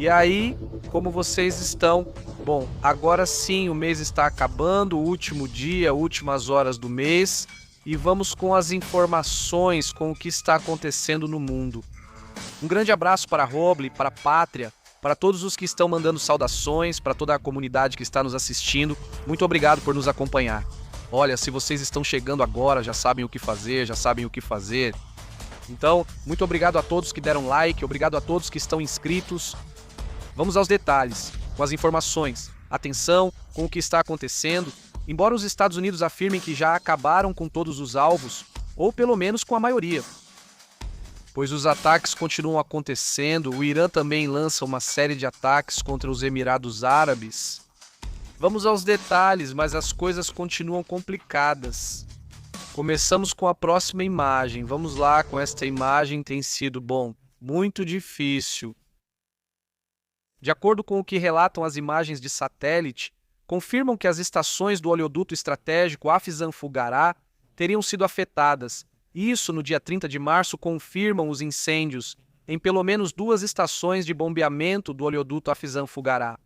E aí, como vocês estão? Bom, agora sim o mês está acabando, o último dia, últimas horas do mês, e vamos com as informações com o que está acontecendo no mundo. Um grande abraço para a Roble, para a Pátria, para todos os que estão mandando saudações, para toda a comunidade que está nos assistindo. Muito obrigado por nos acompanhar. Olha, se vocês estão chegando agora, já sabem o que fazer, já sabem o que fazer. Então, muito obrigado a todos que deram like, obrigado a todos que estão inscritos. Vamos aos detalhes, com as informações. Atenção com o que está acontecendo. Embora os Estados Unidos afirmem que já acabaram com todos os alvos, ou pelo menos com a maioria, pois os ataques continuam acontecendo, o Irã também lança uma série de ataques contra os Emirados Árabes. Vamos aos detalhes, mas as coisas continuam complicadas. Começamos com a próxima imagem. Vamos lá, com esta imagem tem sido, muito difícil. De acordo com o que relatam as imagens de satélite, confirmam que as estações do oleoduto estratégico Afzan-Fugará teriam sido afetadas. Isso, no dia 30 de março, confirmam os incêndios em pelo menos 2 estações de bombeamento do oleoduto Afzan-Fugará.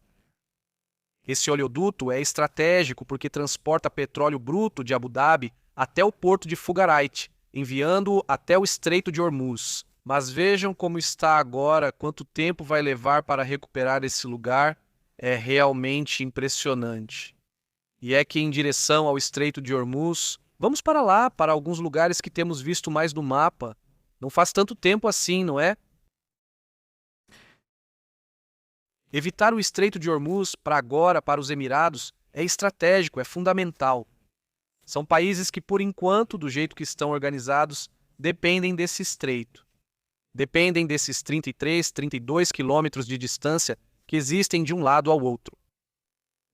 Esse oleoduto é estratégico porque transporta petróleo bruto de Abu Dhabi até o porto de Fugarait, enviando-o até o Estreito de Hormuz. Mas vejam como está agora, quanto tempo vai levar para recuperar esse lugar, é realmente impressionante. E é que em direção ao Estreito de Hormuz, vamos para lá, para alguns lugares que temos visto mais no mapa. Não faz tanto tempo assim, não é? Evitar o Estreito de Hormuz para agora, para os Emirados, é estratégico, é fundamental. São países que, por enquanto, do jeito que estão organizados, dependem desse estreito. Dependem desses 33, 32 quilômetros de distância que existem de um lado ao outro.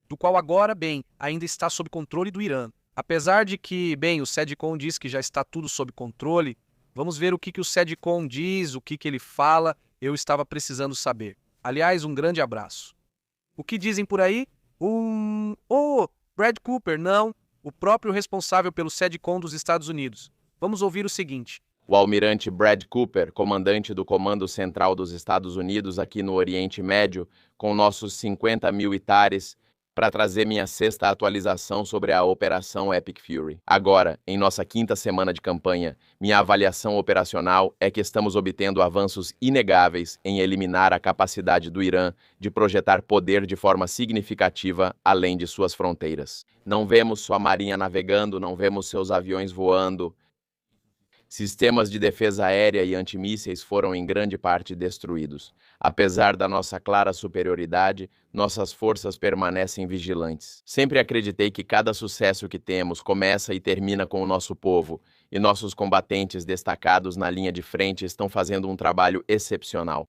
Do qual agora, ainda está sob controle do Irã. Apesar de que, o SEDCOM diz que já está tudo sob controle, vamos ver o que o SEDCOM diz, o que ele fala, eu estava precisando saber. Aliás, um grande abraço. O que dizem por aí? Brad Cooper, não, o próprio responsável pelo SEDCOM dos Estados Unidos. Vamos ouvir o seguinte. O almirante Brad Cooper, comandante do Comando Central dos Estados Unidos aqui no Oriente Médio, com nossos 50 militares, para trazer minha 6ª atualização sobre a Operação Epic Fury. Agora, em nossa 5ª semana de campanha, minha avaliação operacional é que estamos obtendo avanços inegáveis em eliminar a capacidade do Irã de projetar poder de forma significativa além de suas fronteiras. Não vemos sua marinha navegando, não vemos seus aviões voando. Sistemas de defesa aérea e antimísseis foram em grande parte destruídos. Apesar da nossa clara superioridade, nossas forças permanecem vigilantes. Sempre acreditei que cada sucesso que temos começa e termina com o nosso povo, e nossos combatentes destacados na linha de frente estão fazendo um trabalho excepcional.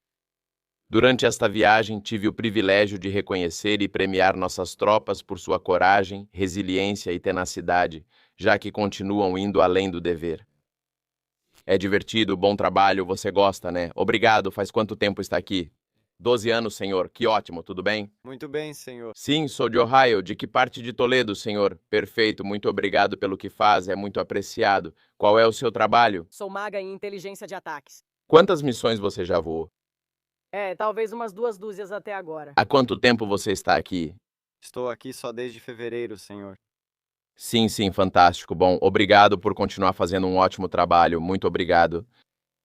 Durante esta viagem, tive o privilégio de reconhecer e premiar nossas tropas por sua coragem, resiliência e tenacidade, já que continuam indo além do dever. É divertido, bom trabalho, você gosta, né? Obrigado, faz quanto tempo está aqui? 12 anos, senhor. Que ótimo, tudo bem? Muito bem, senhor. Sim, sou de Ohio. De que parte de Toledo, senhor? Perfeito, muito obrigado pelo que faz, é muito apreciado. Qual é o seu trabalho? Sou maga em inteligência de ataques. Quantas missões você já voou? Talvez umas 2 dúzias até agora. Há quanto tempo você está aqui? Estou aqui só desde fevereiro, senhor. Sim, fantástico. Bom, obrigado por continuar fazendo um ótimo trabalho. Muito obrigado.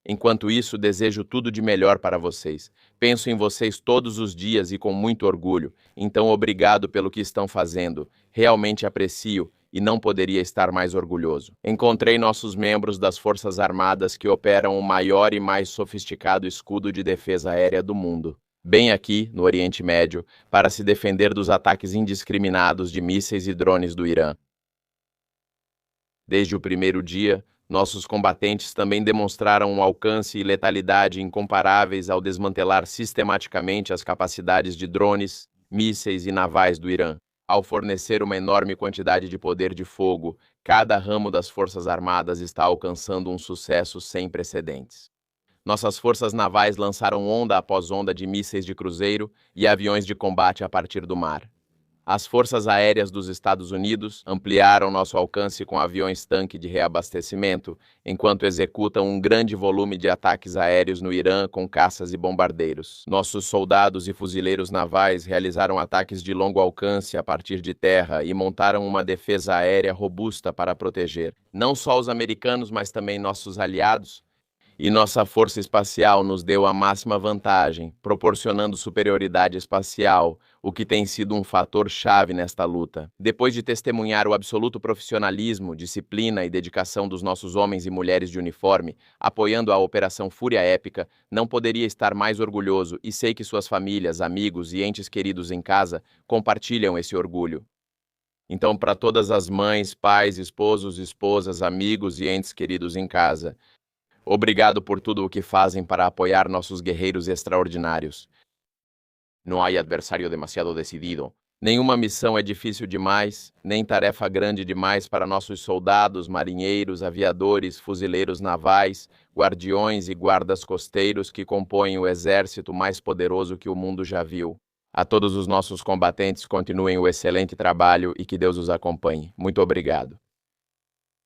Enquanto isso, desejo tudo de melhor para vocês. Penso em vocês todos os dias e com muito orgulho. Então, obrigado pelo que estão fazendo. Realmente aprecio e não poderia estar mais orgulhoso. Encontrei nossos membros das Forças Armadas que operam o maior e mais sofisticado escudo de defesa aérea do mundo. Bem aqui, no Oriente Médio, para se defender dos ataques indiscriminados de mísseis e drones do Irã. Desde o primeiro dia, nossos combatentes também demonstraram um alcance e letalidade incomparáveis ao desmantelar sistematicamente as capacidades de drones, mísseis e navais do Irã. Ao fornecer uma enorme quantidade de poder de fogo, cada ramo das Forças Armadas está alcançando um sucesso sem precedentes. Nossas forças navais lançaram onda após onda de mísseis de cruzeiro e aviões de combate a partir do mar. As forças aéreas dos Estados Unidos ampliaram nosso alcance com aviões-tanque de reabastecimento, enquanto executam um grande volume de ataques aéreos no Irã com caças e bombardeiros. Nossos soldados e fuzileiros navais realizaram ataques de longo alcance a partir de terra e montaram uma defesa aérea robusta para proteger não só os americanos, mas também nossos aliados. E nossa força espacial nos deu a máxima vantagem, proporcionando superioridade espacial, o que tem sido um fator chave nesta luta. Depois de testemunhar o absoluto profissionalismo, disciplina e dedicação dos nossos homens e mulheres de uniforme, apoiando a Operação Fúria Épica, não poderia estar mais orgulhoso e sei que suas famílias, amigos e entes queridos em casa compartilham esse orgulho. Então, para todas as mães, pais, esposos, esposas, amigos e entes queridos em casa, obrigado por tudo o que fazem para apoiar nossos guerreiros extraordinários. Não há adversário demasiado decidido. Nenhuma missão é difícil demais, nem tarefa grande demais para nossos soldados, marinheiros, aviadores, fuzileiros navais, guardiões e guardas costeiros que compõem o exército mais poderoso que o mundo já viu. A todos os nossos combatentes, continuem o excelente trabalho e que Deus os acompanhe. Muito obrigado.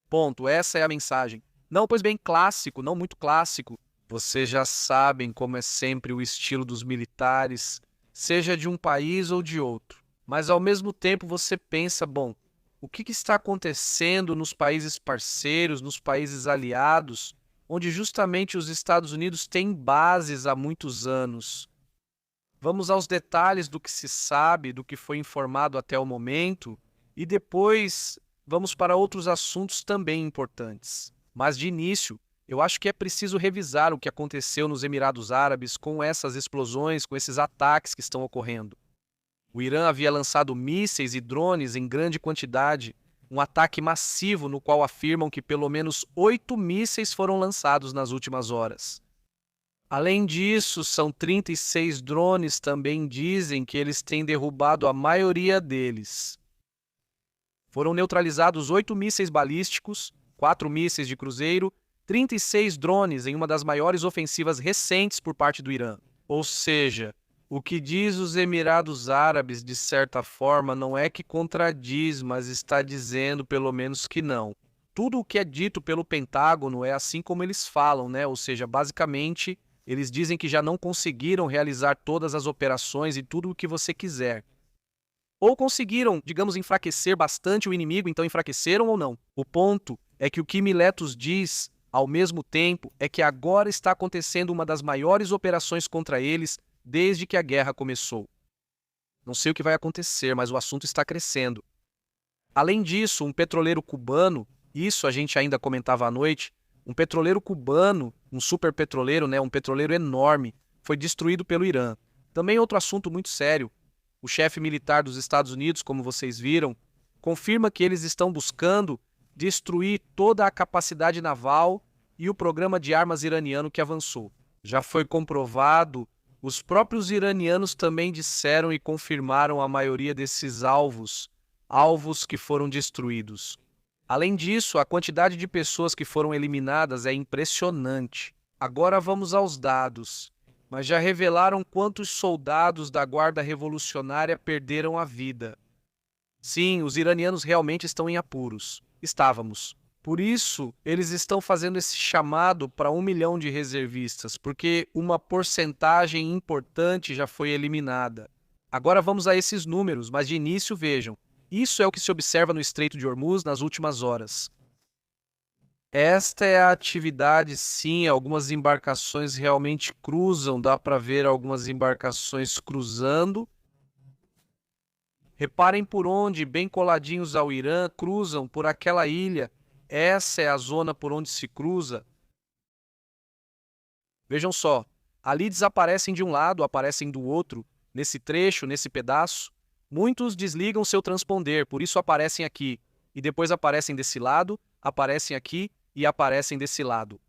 Ponto, essa é a mensagem. Não, pois bem, clássico, não muito clássico. Vocês já sabem como é sempre o estilo dos militares, seja de um país ou de outro. Mas ao mesmo tempo você pensa, bom, o que está acontecendo nos países parceiros, nos países aliados, onde justamente os Estados Unidos têm bases há muitos anos? Vamos aos detalhes do que se sabe, do que foi informado até o momento, e depois vamos para outros assuntos também importantes. Mas, de início, eu acho que é preciso revisar o que aconteceu nos Emirados Árabes com essas explosões, com esses ataques que estão ocorrendo. O Irã havia lançado mísseis e drones em grande quantidade, um ataque massivo no qual afirmam que pelo menos 8 mísseis foram lançados nas últimas horas. Além disso, são 36 drones também dizem que eles têm derrubado a maioria deles. Foram neutralizados 8 mísseis balísticos, 4 mísseis de cruzeiro, 36 drones em uma das maiores ofensivas recentes por parte do Irã. Ou seja, o que diz os Emirados Árabes, de certa forma, não é que contradiz, mas está dizendo pelo menos que não. Tudo o que é dito pelo Pentágono é assim como eles falam, né? Ou seja, basicamente, eles dizem que já não conseguiram realizar todas as operações e tudo o que você quiser. Ou conseguiram, digamos, enfraquecer bastante o inimigo, então enfraqueceram ou não. O ponto é que o que Miletus diz, ao mesmo tempo, é que agora está acontecendo uma das maiores operações contra eles desde que a guerra começou. Não sei o que vai acontecer, mas o assunto está crescendo. Além disso, um petroleiro cubano, isso a gente ainda comentava à noite, um petroleiro cubano, um superpetroleiro, um petroleiro enorme, foi destruído pelo Irã. Também outro assunto muito sério. O chefe militar dos Estados Unidos, como vocês viram, confirma que eles estão buscando destruir toda a capacidade naval e o programa de armas iraniano que avançou. Já foi comprovado, os próprios iranianos também disseram e confirmaram a maioria desses alvos que foram destruídos. Além disso, a quantidade de pessoas que foram eliminadas é impressionante. Agora vamos aos dados. Mas já revelaram quantos soldados da Guarda Revolucionária perderam a vida. Sim, os iranianos realmente estão em apuros. Estávamos. Por isso, eles estão fazendo esse chamado para 1 milhão de reservistas, porque uma porcentagem importante já foi eliminada. Agora vamos a esses números, mas de início vejam. Isso é o que se observa no Estreito de Hormuz nas últimas horas. Esta é a atividade, sim, algumas embarcações realmente cruzam, dá para ver algumas embarcações cruzando. Reparem por onde, bem coladinhos ao Irã, cruzam por aquela ilha. Essa é a zona por onde se cruza. Vejam só, ali desaparecem de um lado, aparecem do outro, nesse trecho, nesse pedaço. Muitos desligam seu transponder, por isso aparecem aqui, e depois aparecem desse lado, aparecem aqui e aparecem desse lado.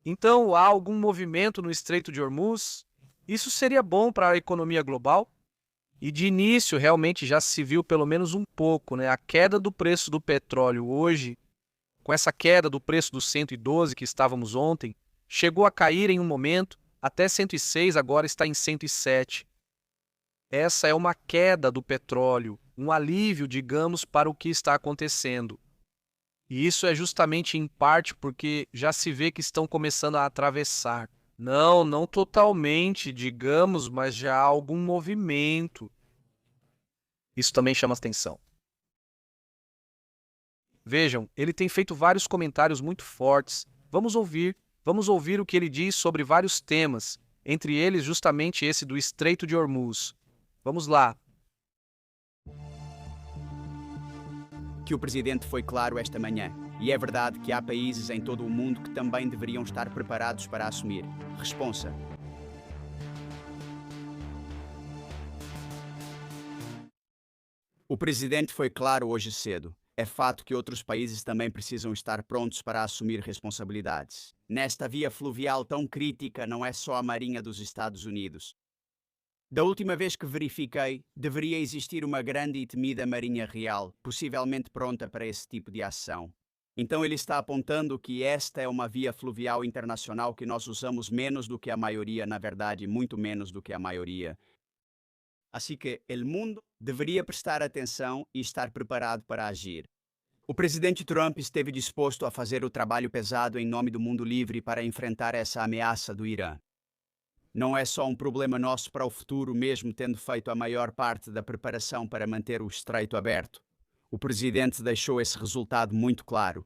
Então, há algum movimento no Estreito de Hormuz? Isso seria bom para a economia global? E de início, realmente já se viu pelo menos um pouco, A queda do preço do petróleo hoje, com essa queda do preço dos 112 que estávamos ontem, chegou a cair em um momento, até 106, agora está em 107. Essa é uma queda do petróleo. um alívio, digamos, para o que está acontecendo. E isso é justamente em parte porque já se vê que estão começando a atravessar. Não, não totalmente, digamos, mas já há algum movimento. Isso também chama atenção. Vejam, ele tem feito vários comentários muito fortes. Vamos ouvir o que ele diz sobre vários temas, entre eles justamente esse do Estreito de Hormuz. Vamos lá. Que o presidente foi claro esta manhã. E é verdade que há países em todo o mundo que também deveriam estar preparados para assumir responsa. O presidente foi claro hoje cedo. É fato que outros países também precisam estar prontos para assumir responsabilidades. Nesta via fluvial tão crítica, não é só a Marinha dos Estados Unidos. Da última vez que verifiquei, deveria existir uma grande e temida Marinha Real, possivelmente pronta para esse tipo de ação. Então ele está apontando que esta é uma via fluvial internacional que nós usamos menos do que a maioria, na verdade, muito menos do que a maioria. Assim que o mundo deveria prestar atenção e estar preparado para agir. O presidente Trump esteve disposto a fazer o trabalho pesado em nome do mundo livre para enfrentar essa ameaça do Irã. Não é só um problema nosso para o futuro, mesmo tendo feito a maior parte da preparação para manter o estreito aberto. O presidente deixou esse resultado muito claro.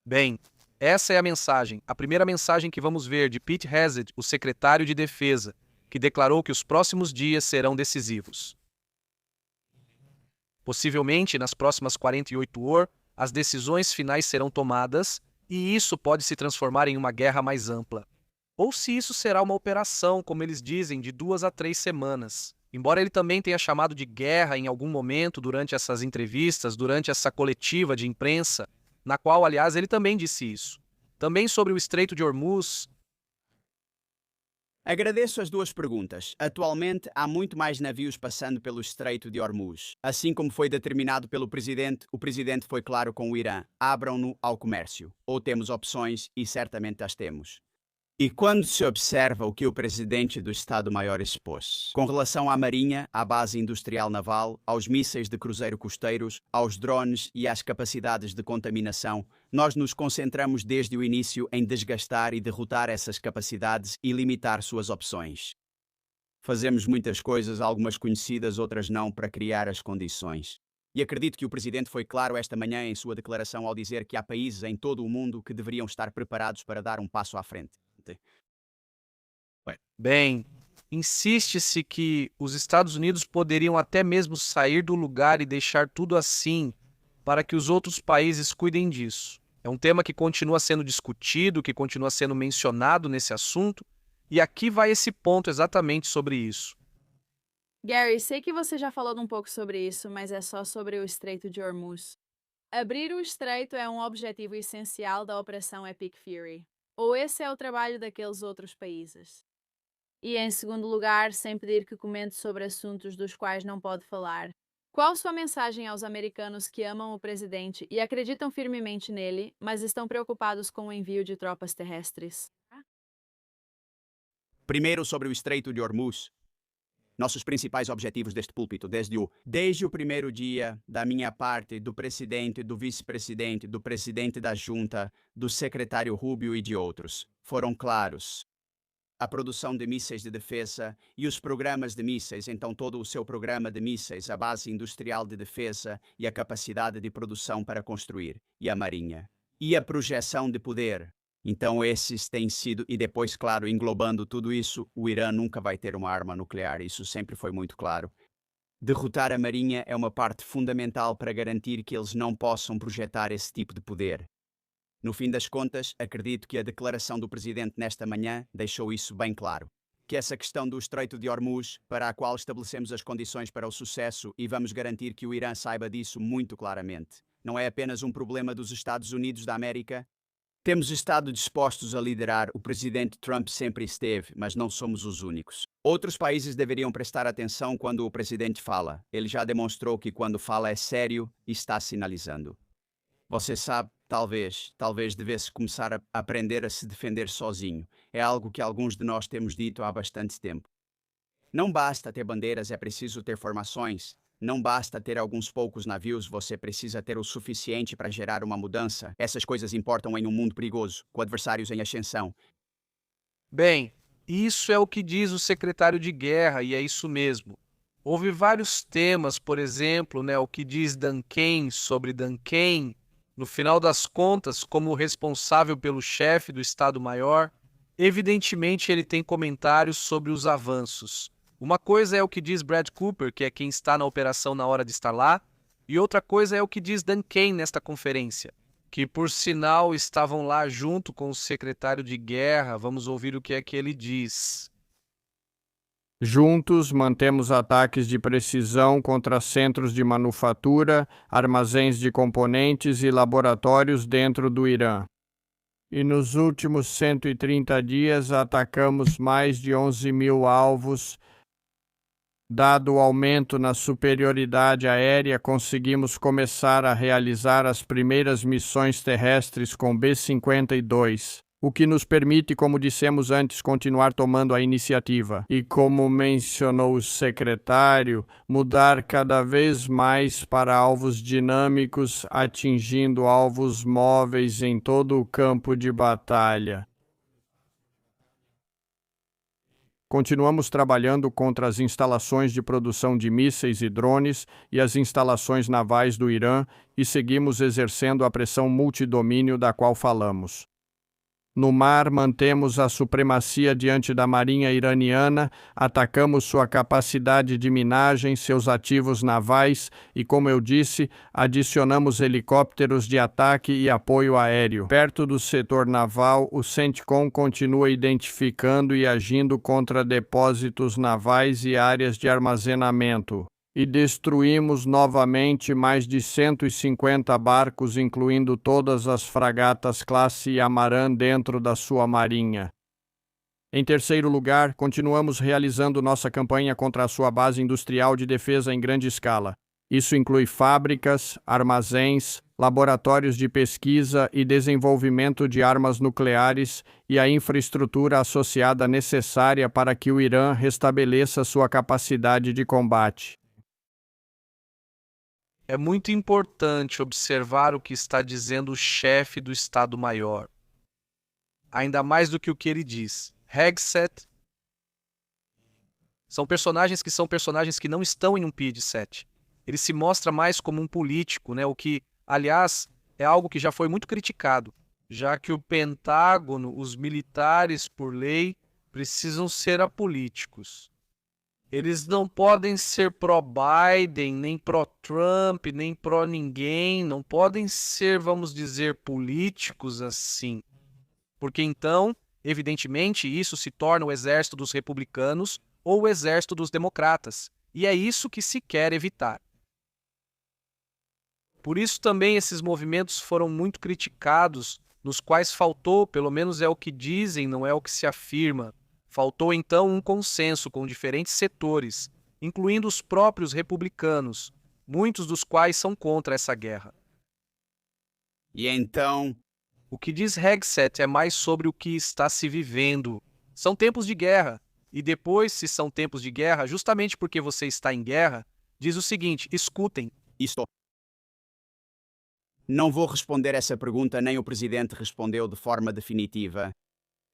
Bem, essa é a mensagem, a primeira mensagem que vamos ver de Pete Hegseth, o secretário de Defesa, que declarou que os próximos dias serão decisivos. Possivelmente, nas próximas 48 horas, as decisões finais serão tomadas e isso pode se transformar em uma guerra mais ampla. Ou se isso será uma operação, como eles dizem, de 2 a 3 semanas. Embora ele também tenha chamado de guerra em algum momento durante essas entrevistas, durante essa coletiva de imprensa, na qual, aliás, ele também disse isso. Também sobre o Estreito de Hormuz. Agradeço as duas perguntas. Atualmente, há muito mais navios passando pelo Estreito de Hormuz. Assim como foi determinado pelo presidente, o presidente foi claro com o Irã. Abram-no ao comércio. Ou temos opções, e certamente as temos. E quando se observa o que o presidente do Estado-Maior expôs, com relação à Marinha, à base industrial naval, aos mísseis de cruzeiro costeiros, aos drones e às capacidades de contaminação, nós nos concentramos desde o início em desgastar e derrotar essas capacidades e limitar suas opções. Fazemos muitas coisas, algumas conhecidas, outras não, para criar as condições. E acredito que o presidente foi claro esta manhã em sua declaração ao dizer que há países em todo o mundo que deveriam estar preparados para dar um passo à frente. Bem, insiste-se que os Estados Unidos poderiam até mesmo sair do lugar e deixar tudo assim para que os outros países cuidem disso. É um tema que continua sendo discutido, que continua sendo mencionado nesse assunto, e aqui vai esse ponto exatamente sobre isso. Gary, sei que você já falou um pouco sobre isso, mas é só sobre o Estreito de Hormuz. Abrir o estreito é um objetivo essencial da Operação Epic Fury. Ou esse é o trabalho daqueles outros países? E, em segundo lugar, sem pedir que comente sobre assuntos dos quais não pode falar, qual sua mensagem aos americanos que amam o presidente e acreditam firmemente nele, mas estão preocupados com o envio de tropas terrestres? Primeiro, sobre o Estreito de Hormuz. Nossos principais objetivos deste púlpito, desde o primeiro dia, da minha parte, do presidente, do vice-presidente, do presidente da junta, do secretário Rubio e de outros, foram claros. A produção de mísseis de defesa e os programas de mísseis, então todo o seu programa de mísseis, a base industrial de defesa e a capacidade de produção para construir, e a marinha. E a projeção de poder. Então esses têm sido, e depois, claro, englobando tudo isso, o Irã nunca vai ter uma arma nuclear, isso sempre foi muito claro. Derrotar a Marinha é uma parte fundamental para garantir que eles não possam projetar esse tipo de poder. No fim das contas, acredito que a declaração do presidente nesta manhã deixou isso bem claro. Que essa questão do Estreito de Hormuz, para a qual estabelecemos as condições para o sucesso e vamos garantir que o Irã saiba disso muito claramente, não é apenas um problema dos Estados Unidos da América. Temos estado dispostos a liderar, o presidente Trump sempre esteve, mas não somos os únicos. Outros países deveriam prestar atenção quando o presidente fala. Ele já demonstrou que quando fala é sério e está sinalizando. Você sabe, talvez devesse começar a aprender a se defender sozinho. É algo que alguns de nós temos dito há bastante tempo. Não basta ter bandeiras, é preciso ter formações. Não basta ter alguns poucos navios, você precisa ter o suficiente para gerar uma mudança. Essas coisas importam em um mundo perigoso, com adversários em ascensão. Bem, isso é o que diz o secretário de guerra, e é isso mesmo. Houve vários temas, por exemplo, o que diz Duncan sobre Duncan, no final das contas, como responsável pelo chefe do Estado-Maior. Evidentemente, ele tem comentários sobre os avanços. Uma coisa é o que diz Brad Cooper, que é quem está na operação na hora de estar lá, e outra coisa é o que diz Duncan nesta conferência, que por sinal estavam lá junto com o secretário de guerra. Vamos ouvir o que é que ele diz. Juntos, mantemos ataques de precisão contra centros de manufatura, armazéns de componentes e laboratórios dentro do Irã. E nos últimos 130 dias atacamos mais de 11.000 alvos. Dado o aumento na superioridade aérea, conseguimos começar a realizar as primeiras missões terrestres com B-52, o que nos permite, como dissemos antes, continuar tomando a iniciativa. E como mencionou o secretário, mudar cada vez mais para alvos dinâmicos, atingindo alvos móveis em todo o campo de batalha. Continuamos trabalhando contra as instalações de produção de mísseis e drones e as instalações navais do Irã e seguimos exercendo a pressão multidomínio da qual falamos. No mar, mantemos a supremacia diante da marinha iraniana, atacamos sua capacidade de minagem, seus ativos navais e, como eu disse, adicionamos helicópteros de ataque e apoio aéreo. Perto do setor naval, o CENTCOM continua identificando e agindo contra depósitos navais e áreas de armazenamento. E destruímos novamente mais de 150 barcos, incluindo todas as fragatas classe Yamarã dentro da sua marinha. Em terceiro lugar, continuamos realizando nossa campanha contra a sua base industrial de defesa em grande escala. Isso inclui fábricas, armazéns, laboratórios de pesquisa e desenvolvimento de armas nucleares e a infraestrutura associada necessária para que o Irã restabeleça sua capacidade de combate. É muito importante observar o que está dizendo o chefe do Estado-Maior. Ainda mais do que o que ele diz. Hegseth são personagens que não estão em um PID-7. Ele se mostra mais como um político, o que, aliás, é algo que já foi muito criticado, já que o Pentágono, os militares, por lei, precisam ser apolíticos. Eles não podem ser pró-Biden, nem pró-Trump, nem pró-ninguém, não podem ser, vamos dizer, políticos assim. Porque então, evidentemente, isso se torna o exército dos republicanos ou o exército dos democratas. E é isso que se quer evitar. Por isso também esses movimentos foram muito criticados, nos quais faltou, pelo menos é o que dizem, não é o que se afirma, faltou então um consenso com diferentes setores, incluindo os próprios republicanos, muitos dos quais são contra essa guerra. E então, O que diz Hegseth é mais sobre o que está se vivendo. São tempos de guerra. E depois, se são tempos de guerra, justamente porque você está em guerra, diz o seguinte: escutem. isto. Não vou responder essa pergunta, nem o presidente respondeu de forma definitiva.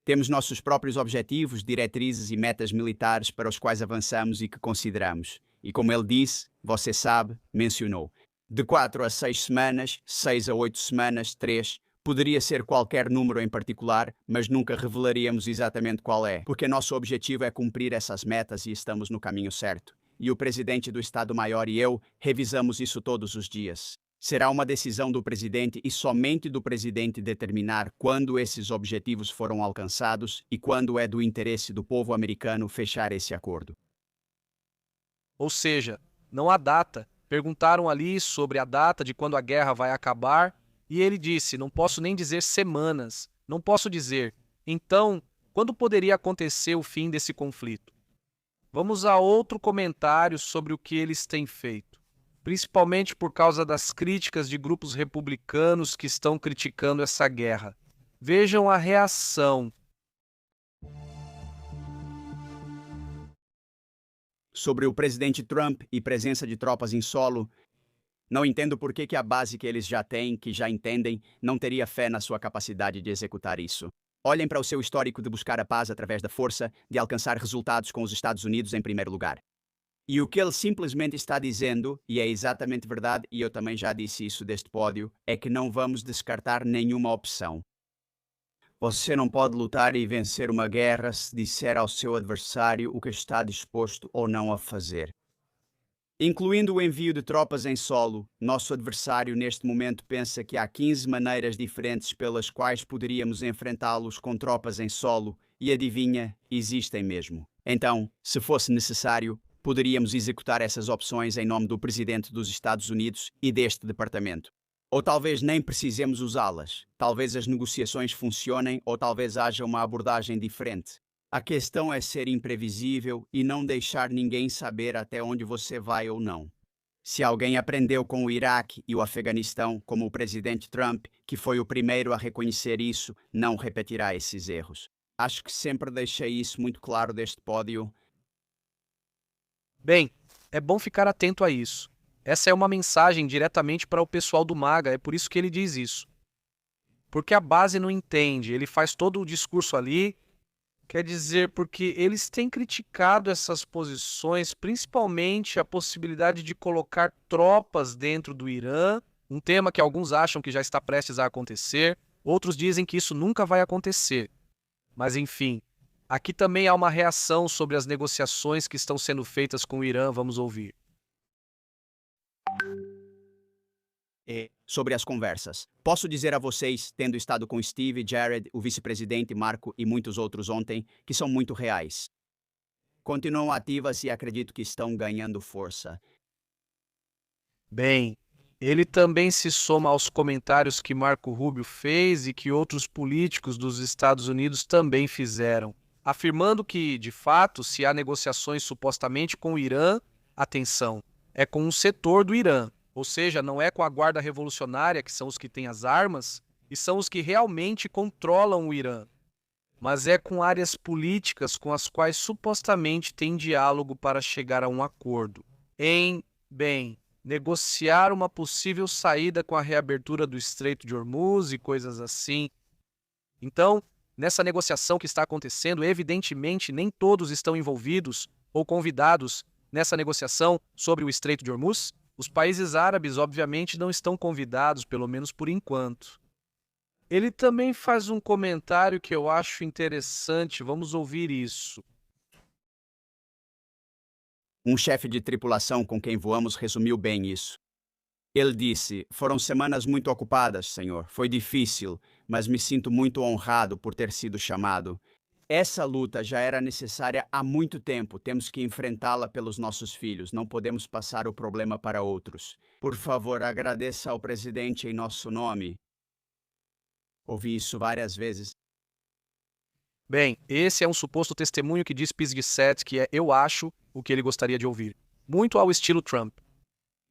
Temos nossos próprios objetivos, diretrizes e metas militares para os quais avançamos e que consideramos. E como ele disse, você sabe, mencionou, de 4 a 6 semanas, 6 a 8 semanas, 3, poderia ser qualquer número em particular, mas nunca revelaríamos exatamente qual é, porque nosso objetivo é cumprir essas metas e estamos no caminho certo. E o presidente do Estado-Maior e eu revisamos isso todos os dias. Será uma decisão do presidente e somente do presidente determinar quando esses objetivos foram alcançados e quando é do interesse do povo americano fechar esse acordo. Ou seja, não há data. Perguntaram ali sobre a data de quando a guerra vai acabar, e ele disse: não posso nem dizer semanas, não posso dizer. Então, quando poderia acontecer o fim desse conflito? Vamos a outro comentário sobre o que eles têm feito, principalmente por causa das críticas de grupos republicanos que estão criticando essa guerra. Vejam a reação Sobre o presidente Trump e presença de tropas em solo, não entendo por que a base que eles já têm, que já entendem, não teria fé na sua capacidade de executar isso. Olhem para o seu histórico de buscar a paz através da força, de alcançar resultados com os Estados Unidos em primeiro lugar. E o que ele simplesmente está dizendo, e é exatamente verdade, e eu também já disse isso deste pódio, é que não vamos descartar nenhuma opção. Você não pode lutar e vencer uma guerra se disser ao seu adversário o que está disposto ou não a fazer. Incluindo o envio de tropas em solo, nosso adversário neste momento pensa que há 15 maneiras diferentes pelas quais poderíamos enfrentá-los com tropas em solo, e adivinha, existem mesmo. Então, se fosse necessário, poderíamos executar essas opções em nome do presidente dos Estados Unidos e deste departamento. Ou talvez nem precisemos usá-las. Talvez as negociações funcionem ou talvez haja uma abordagem diferente. A questão é ser imprevisível e não deixar ninguém saber até onde você vai ou não. Se alguém aprendeu com o Iraque e o Afeganistão, como o presidente Trump, que foi o primeiro a reconhecer isso, não repetirá esses erros. Acho que sempre deixei isso muito claro deste pódio. Bem, é bom ficar atento a isso. Essa é uma mensagem diretamente para o pessoal do MAGA, é por isso que ele diz isso. Porque a base não entende, ele faz todo o discurso ali, quer dizer, porque eles têm criticado essas posições, principalmente a possibilidade de colocar tropas dentro do Irã, um tema que alguns acham que já está prestes a acontecer, outros dizem que isso nunca vai acontecer. Mas enfim, aqui também há uma reação sobre as negociações que estão sendo feitas com o Irã, vamos ouvir. Sobre as conversas. Posso dizer a vocês, tendo estado com Steve, Jared, o vice-presidente, Marco e muitos outros ontem, que são muito reais. Continuam ativas e acredito que estão ganhando força. Bem, ele também se soma aos comentários que Marco Rubio fez e que outros políticos dos Estados Unidos também fizeram, afirmando que, de fato, se há negociações supostamente com o Irã, atenção, é com um setor do Irã. Ou seja, não é com a Guarda Revolucionária, que são os que têm as armas, e são os que realmente controlam o Irã. Mas é com áreas políticas com as quais supostamente tem diálogo para chegar a um acordo. Negociar uma possível saída com a reabertura do Estreito de Hormuz e coisas assim. Então, nessa negociação que está acontecendo, evidentemente nem todos estão envolvidos ou convidados nessa negociação sobre o Estreito de Hormuz. Os países árabes, obviamente, não estão convidados, pelo menos por enquanto. Ele também faz um comentário que eu acho interessante. Vamos ouvir isso. Um chefe de tripulação com quem voamos resumiu bem isso. Ele disse: "Foram semanas muito ocupadas, senhor. Foi difícil, mas me sinto muito honrado por ter sido chamado. Essa luta já era necessária há muito tempo. Temos que enfrentá-la pelos nossos filhos. Não podemos passar o problema para outros. Por favor, agradeça ao presidente em nosso nome." Ouvi isso várias vezes. Bem, esse é um suposto testemunho que diz Pisgset que é, eu acho, o que ele gostaria de ouvir. Muito ao estilo Trump.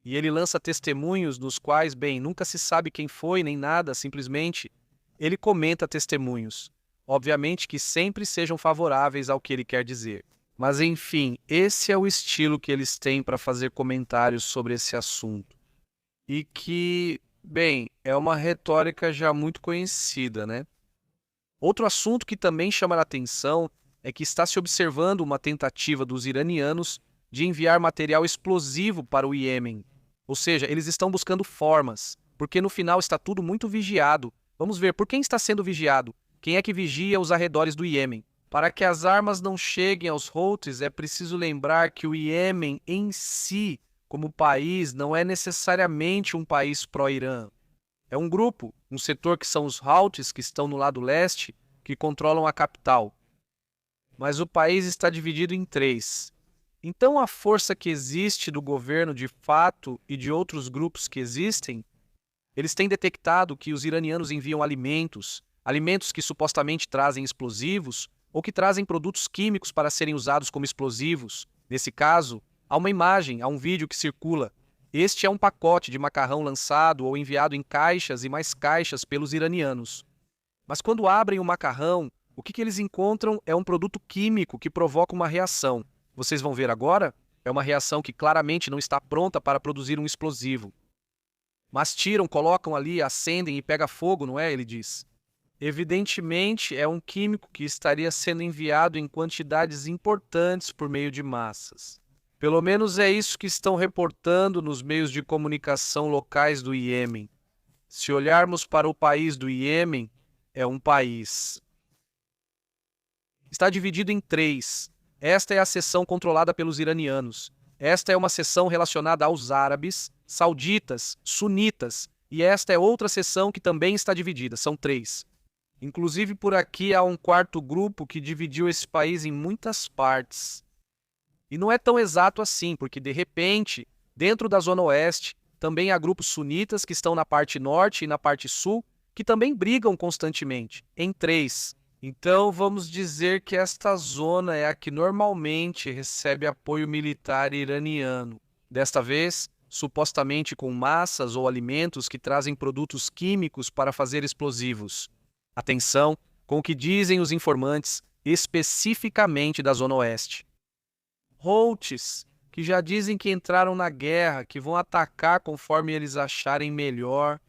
E ele lança testemunhos nos quais, bem, nunca se sabe quem foi nem nada, simplesmente ele comenta testemunhos. Obviamente que sempre sejam favoráveis ao que ele quer dizer. Mas enfim, esse é o estilo que eles têm para fazer comentários sobre esse assunto. E que, bem, é uma retórica já muito conhecida, né? Outro assunto que também chama a atenção é que está se observando uma tentativa dos iranianos de enviar material explosivo para o Iêmen. Ou seja, eles estão buscando formas, porque no final está tudo muito vigiado. Vamos ver por quem está sendo vigiado. Quem é que vigia os arredores do Iêmen? Para que as armas não cheguem aos Houthis, é preciso lembrar que o Iêmen em si, como país, não é necessariamente um país pró-Irã. É um grupo, um setor que são os Houthis, que estão no lado leste, que controlam a capital. Mas o país está dividido em 3. Então a força que existe do governo de fato e de outros grupos que existem, eles têm detectado que os iranianos enviam alimentos que supostamente trazem explosivos ou que trazem produtos químicos para serem usados como explosivos. Nesse caso, há uma imagem, há um vídeo que circula. Este é um pacote de macarrão lançado ou enviado em caixas e mais caixas pelos iranianos. Mas quando abrem o macarrão, o que eles encontram é um produto químico que provoca uma reação. Vocês vão ver agora? É uma reação que claramente não está pronta para produzir um explosivo. Mas tiram, colocam ali, acendem e pega fogo, não é? Ele diz. Evidentemente, é um químico que estaria sendo enviado em quantidades importantes por meio de massas. Pelo menos é isso que estão reportando nos meios de comunicação locais do Iêmen. Se olharmos para o país do Iêmen, é um país. Está dividido em 3. Esta é a seção controlada pelos iranianos. Esta é uma seção relacionada aos árabes, sauditas, sunitas, e esta é outra seção que também está dividida. São 3. Inclusive por aqui há um quarto grupo que dividiu esse país em muitas partes. E não é tão exato assim, porque de repente, dentro da Zona Oeste, também há grupos sunitas que estão na parte norte e na parte sul, que também brigam constantemente, em 3. Então vamos dizer que esta zona é a que normalmente recebe apoio militar iraniano. Desta vez, supostamente com massas ou alimentos que trazem produtos químicos para fazer explosivos. Atenção com o que dizem os informantes, especificamente da Zona Oeste. Houthis, que já dizem que entraram na guerra, que vão atacar conforme eles acharem melhor.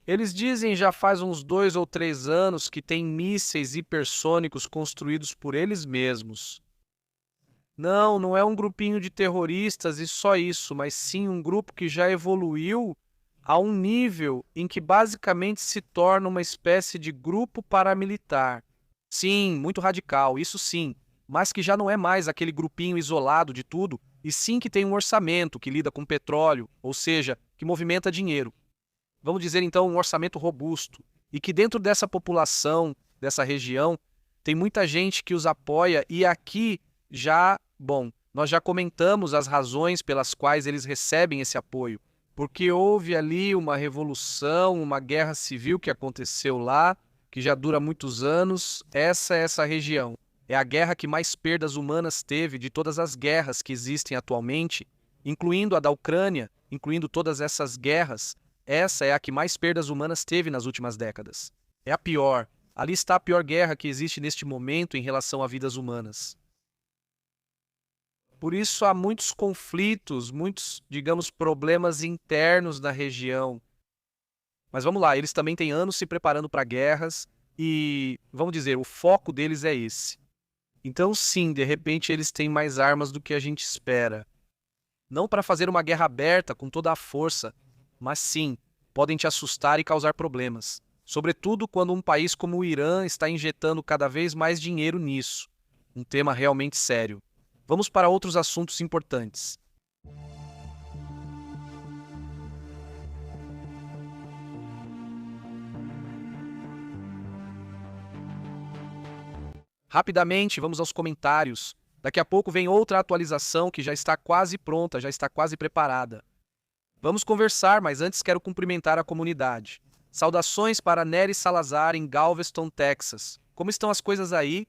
Eles dizem já faz uns 2 ou 3 anos que têm mísseis hipersônicos construídos por eles mesmos. Não é um grupinho de terroristas e só isso, mas sim um grupo que já evoluiu a um nível em que basicamente se torna uma espécie de grupo paramilitar. Sim, muito radical, isso sim, mas que já não é mais aquele grupinho isolado de tudo, e sim que tem um orçamento que lida com petróleo, ou seja, que movimenta dinheiro. Vamos dizer então um orçamento robusto, e que dentro dessa população, dessa região, tem muita gente que os apoia, e aqui nós já comentamos as razões pelas quais eles recebem esse apoio. Porque houve ali uma revolução, uma guerra civil que aconteceu lá, que já dura muitos anos. Essa região. É a guerra que mais perdas humanas teve de todas as guerras que existem atualmente, incluindo a da Ucrânia, incluindo todas essas guerras. Essa é a que mais perdas humanas teve nas últimas décadas. É a pior. Ali está a pior guerra que existe neste momento em relação a vidas humanas. Por isso há muitos conflitos, muitos, digamos, problemas internos na região. Mas vamos lá, eles também têm anos se preparando para guerras e, vamos dizer, o foco deles é esse. Então sim, de repente eles têm mais armas do que a gente espera. Não para fazer uma guerra aberta com toda a força, mas sim, podem te assustar e causar problemas. Sobretudo quando um país como o Irã está injetando cada vez mais dinheiro nisso. Um tema realmente sério. Vamos para outros assuntos importantes. Rapidamente, vamos aos comentários. Daqui a pouco vem outra atualização que já está quase pronta, já está quase preparada. Vamos conversar, mas antes quero cumprimentar a comunidade. Saudações para Nery Salazar em Galveston, Texas. Como estão as coisas aí?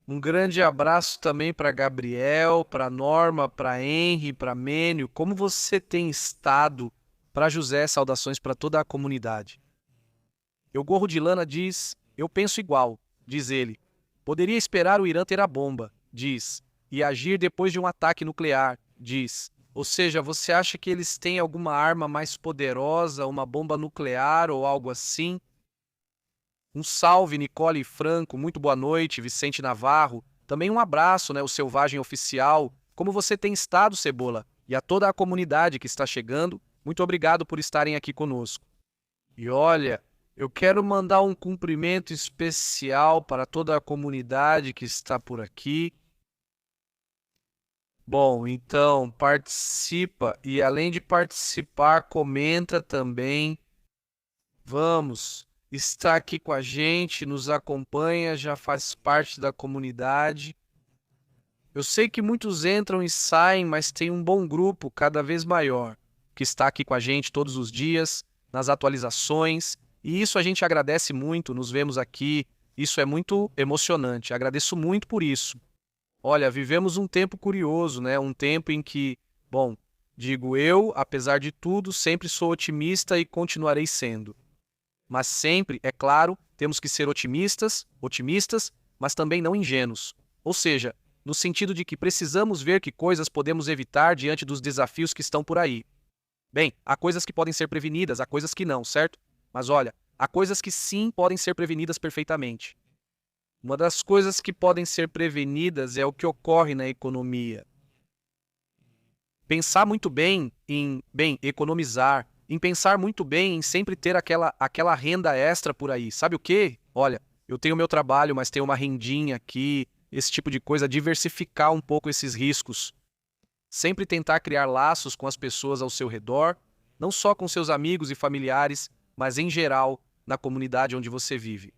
Um grande abraço também para Gabriel, para Norma, para Henry, para Mênio. Como você tem estado? Para José, saudações para toda a comunidade. Eu Gorro de Lana diz, eu penso igual, diz ele. Poderia esperar o Irã ter a bomba, diz, e agir depois de um ataque nuclear, diz. Ou seja, você acha que eles têm alguma arma mais poderosa, uma bomba nuclear ou algo assim? Um salve, Nicole Franco, muito boa noite, Vicente Navarro. Também um abraço, o Selvagem Oficial. Como você tem estado, Cebola? E a toda a comunidade que está chegando, muito obrigado por estarem aqui conosco. E olha, eu quero mandar um cumprimento especial para toda a comunidade que está por aqui. Bom, então, participa e além de participar, comenta também. Vamos! Está aqui com a gente, nos acompanha, já faz parte da comunidade. Eu sei que muitos entram e saem, mas tem um bom grupo, cada vez maior, que está aqui com a gente todos os dias, nas atualizações, e isso a gente agradece muito, nos vemos aqui, isso é muito emocionante, agradeço muito por isso. Olha, vivemos um tempo curioso, um tempo em que, digo eu, apesar de tudo, sempre sou otimista e continuarei sendo. Mas sempre, é claro, temos que ser otimistas, mas também não ingênuos. Ou seja, no sentido de que precisamos ver que coisas podemos evitar diante dos desafios que estão por aí. Bem, há coisas que podem ser prevenidas, há coisas que não, certo? Mas olha, há coisas que sim podem ser prevenidas perfeitamente. Uma das coisas que podem ser prevenidas é o que ocorre na economia. Pensar muito bem em, economizar, em pensar muito bem em sempre ter aquela renda extra por aí. Sabe o quê? Olha, eu tenho meu trabalho, mas tenho uma rendinha aqui, esse tipo de coisa, diversificar um pouco esses riscos. Sempre tentar criar laços com as pessoas ao seu redor, não só com seus amigos e familiares, mas em geral, na comunidade onde você vive.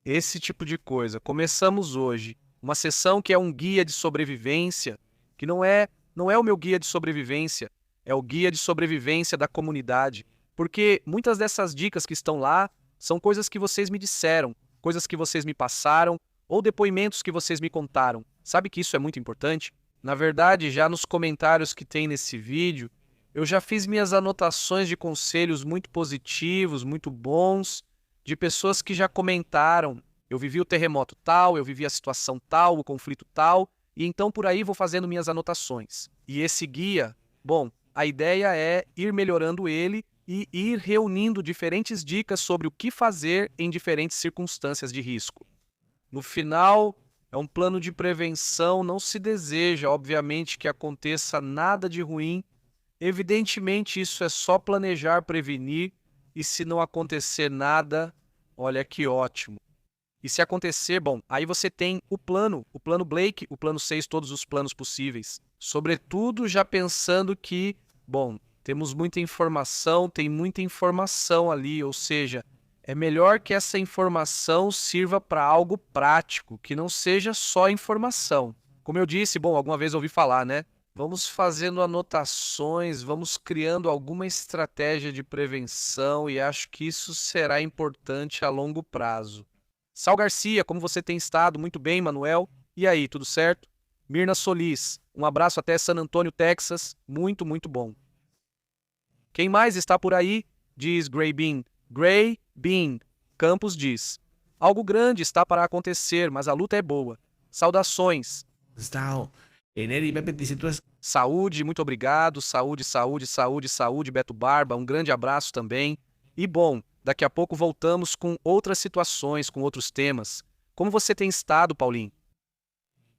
Esse tipo de coisa. Começamos hoje uma sessão que é um guia de sobrevivência, que não é o meu guia de sobrevivência, é o guia de sobrevivência da comunidade. Porque muitas dessas dicas que estão lá são coisas que vocês me disseram, coisas que vocês me passaram, ou depoimentos que vocês me contaram. Sabe que isso é muito importante? Na verdade, já nos comentários que tem nesse vídeo, eu já fiz minhas anotações de conselhos muito positivos, muito bons, de pessoas que já comentaram. Eu vivi o terremoto tal, eu vivi a situação tal, o conflito tal, e então por aí vou fazendo minhas anotações. E esse guia, bom, a ideia é ir melhorando ele e ir reunindo diferentes dicas sobre o que fazer em diferentes circunstâncias de risco. No final, é um plano de prevenção, não se deseja, obviamente, que aconteça nada de ruim. Evidentemente, isso é só planejar, prevenir, e se não acontecer nada, olha que ótimo. E se acontecer, bom, aí você tem o plano Blake, o plano 6, todos os planos possíveis. Sobretudo já pensando que, bom, temos muita informação, tem muita informação ali, ou seja, é melhor que essa informação sirva para algo prático, que não seja só informação. Como eu disse, bom, alguma vez eu ouvi falar, né? Vamos fazendo anotações, vamos criando alguma estratégia de prevenção e acho que isso será importante a longo prazo. Sal Garcia, como você tem estado? Muito bem, Manuel. E aí, tudo certo? Mirna Solis, um abraço até San Antonio, Texas. Muito, muito bom. Quem mais está por aí? Diz Gray Bean. Gray Bean. Campos diz: algo grande está para acontecer, mas a luta é boa. Saudações. Saúde, muito obrigado. Saúde, saúde, saúde, saúde, Beto Barba. Um grande abraço também. E bom, daqui a pouco voltamos com outras situações, com outros temas. Como você tem estado, Paulinho?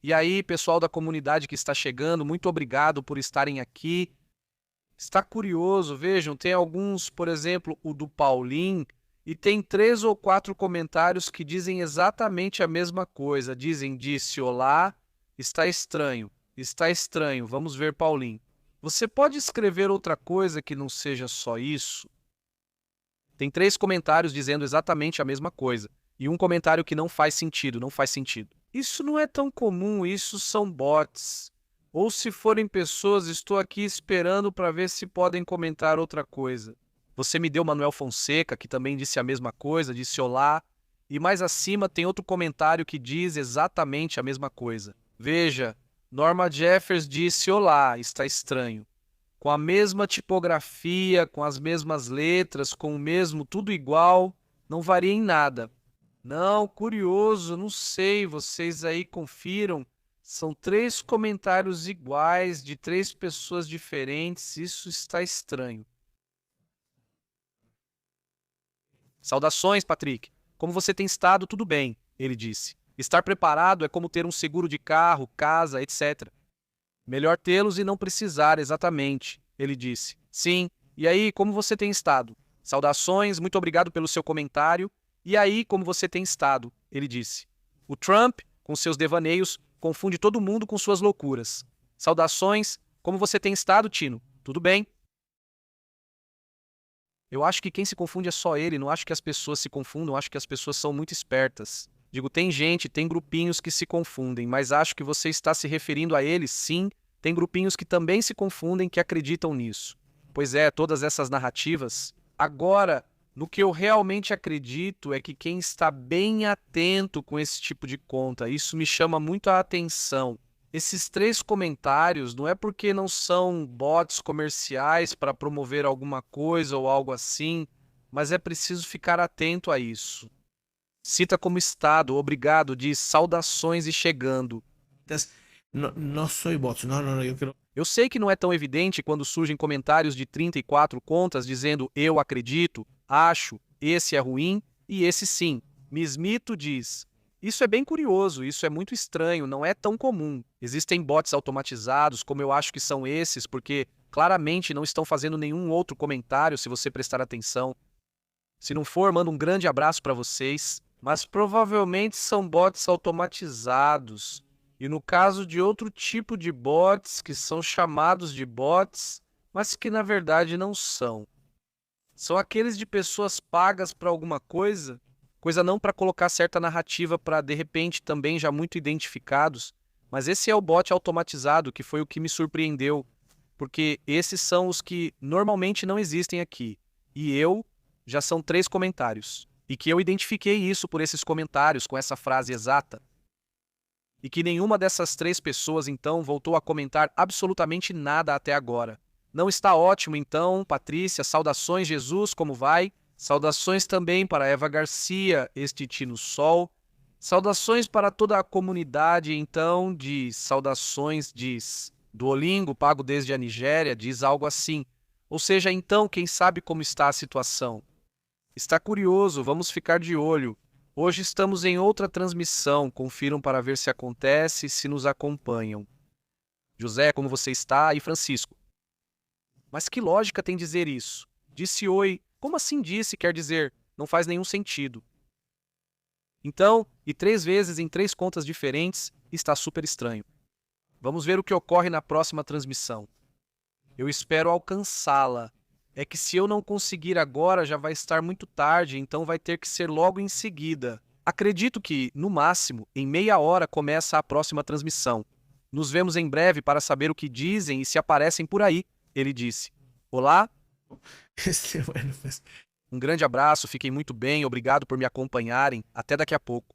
E aí, pessoal da comunidade que está chegando, muito obrigado por estarem aqui. Está curioso, vejam, tem alguns, por exemplo, o do Paulinho, e tem 3 ou 4 comentários que dizem exatamente a mesma coisa. Disse olá, está estranho, vamos ver Paulinho. Você pode escrever outra coisa que não seja só isso? Tem 3 comentários dizendo exatamente a mesma coisa, e um comentário que não faz sentido. Isso não é tão comum, isso são bots. Ou se forem pessoas, estou aqui esperando para ver se podem comentar outra coisa. Você me deu Manuel Fonseca, que também disse a mesma coisa, disse olá. E mais acima tem outro comentário que diz exatamente a mesma coisa. Veja, Norma Jeffers disse olá, está estranho. Com a mesma tipografia, com as mesmas letras, com o mesmo, tudo igual, não varia em nada. Não, curioso, não sei, vocês aí confiram. São 3 comentários iguais, de 3 pessoas diferentes, isso está estranho. Saudações, Patrick. Como você tem estado, tudo bem, ele disse. Estar preparado é como ter um seguro de carro, casa, etc. Melhor tê-los e não precisar, exatamente, ele disse. Sim, e aí, como você tem estado? Saudações, muito obrigado pelo seu comentário. E aí, como você tem estado? Ele disse. O Trump, com seus devaneios, confunde todo mundo com suas loucuras. Saudações, como você tem estado, Tino? Tudo bem? Eu acho que quem se confunde é só ele, não acho que as pessoas se confundam, acho que as pessoas são muito espertas. Digo, tem gente, tem grupinhos que se confundem, mas acho que você está se referindo a eles, sim, tem grupinhos que também se confundem, que acreditam nisso. Pois é, todas essas narrativas. Agora, no que eu realmente acredito é que quem está bem atento com esse tipo de conta, isso me chama muito a atenção. Esses 3 comentários não é porque não são bots comerciais para promover alguma coisa ou algo assim, mas é preciso ficar atento a isso. Cita como estado, obrigado, diz saudações e chegando. no soy bots, no, yo quiero... Eu sei que não é tão evidente quando surgem comentários de 34 contas dizendo eu acredito, acho, esse é ruim e esse sim. Mismito diz: isso é bem curioso, isso é muito estranho, não é tão comum. Existem bots automatizados, como eu acho que são esses, porque claramente não estão fazendo nenhum outro comentário se você prestar atenção. Se não for, mando um grande abraço para vocês. Mas provavelmente são bots automatizados. E no caso de outro tipo de bots, que são chamados de bots, mas que na verdade não são. São aqueles de pessoas pagas para alguma coisa, coisa não para colocar certa narrativa para de repente também já muito identificados, mas esse é o bot automatizado que foi o que me surpreendeu, porque esses são os que normalmente não existem aqui. E já são 3 comentários. E que eu identifiquei isso por esses comentários com essa frase exata. E que nenhuma dessas 3 pessoas, então, voltou a comentar absolutamente nada até agora. Não está ótimo, então, Patrícia? Saudações, Jesus, como vai? Saudações também para Eva Garcia, este Tino Sol. Saudações para toda a comunidade, então, diz. Saudações, diz. Duolingo, pago desde a Nigéria, diz algo assim. Ou seja, então, quem sabe como está a situação? Está curioso, vamos ficar de olho. Hoje estamos em outra transmissão, confiram para ver se acontece e se nos acompanham. José, como você está? E Francisco. Mas que lógica tem dizer isso? Disse oi. Como assim disse quer dizer? Não faz nenhum sentido. Então, e 3 vezes em 3 contas diferentes, está super estranho. Vamos ver o que ocorre na próxima transmissão. Eu espero alcançá-la. É que se eu não conseguir agora, já vai estar muito tarde, então vai ter que ser logo em seguida. Acredito que, no máximo, em meia hora começa a próxima transmissão. Nos vemos em breve para saber o que dizem e se aparecem por aí, ele disse. Olá? Bueno, pues... Um grande abraço, fiquem muito bem, obrigado por me acompanharem. Até daqui a pouco.